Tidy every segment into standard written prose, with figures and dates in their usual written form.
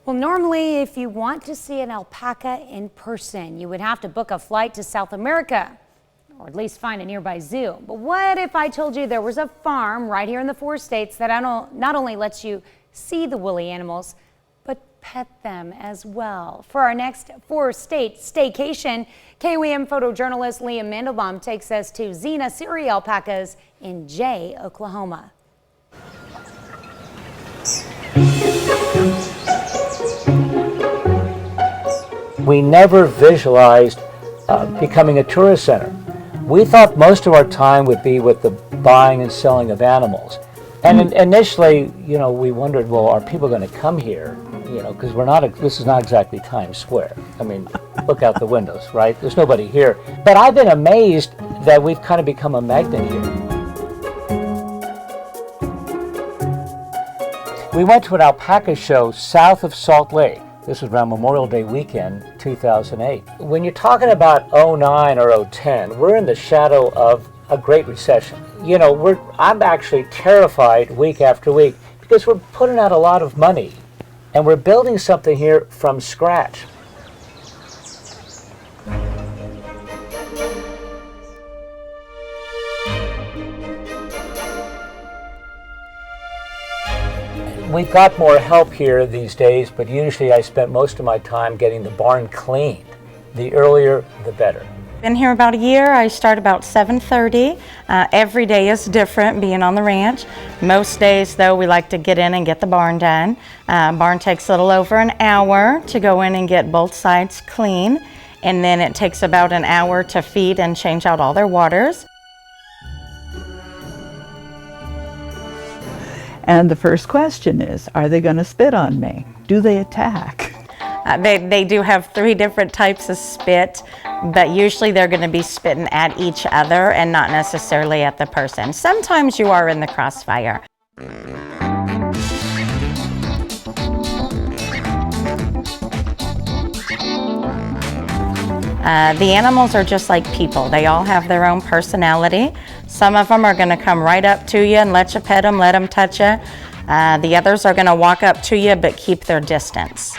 Well, normally, if you want to see an alpaca in person, you would have to book a flight to South America, or at least find a nearby zoo. But what if I told you there was a farm right here in the 4 states that not only lets you see the woolly animals, but pet them as well? For our next 4-state staycation, KOAM photojournalist Liam Mandelbaum takes us to Zena Suri alpacas in Jay, Oklahoma. We never visualized becoming a tourist center. We thought most of our time would be with the buying and selling of animals. And initially, we wondered, well, are people going to come here? Because this is not exactly Times Square. I mean, look out the windows, right? There's nobody here. But I've been amazed that we've kind of become a magnet here. We went to an alpaca show south of Salt Lake. This was around Memorial Day weekend, 2008. When you're talking about 09 or 010, we're in the shadow of a Great Recession. I'm actually terrified week after week because we're putting out a lot of money and we're building something here from scratch. We've got more help here these days, but usually I spent most of my time getting the barn cleaned. The earlier, the better. Been here about a year. I start about 7:30. Every day is different being on the ranch. Most days though we like to get in and get the barn done. Barn takes a little over an hour to go in and get both sides clean, and then it takes about an hour to feed and change out all their waters. And the first question is, are they going to spit on me? Do they attack? They do have 3 different types of spit, but usually they're going to be spitting at each other and not necessarily at the person. Sometimes you are in the crossfire. The animals are just like people. They all have their own personality. Some of them are going to come right up to you and let you pet them, let them touch you. The others are going to walk up to you but keep their distance.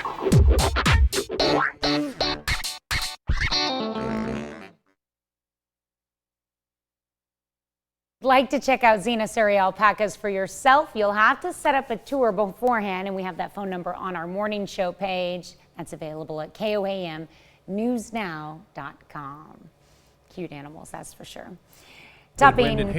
Like to check out Zena Suri alpacas for yourself? You'll have to set up a tour beforehand, and we have that phone number on our morning show page. That's available at KOAMnewsnow.com. Cute animals, that's for sure. Topping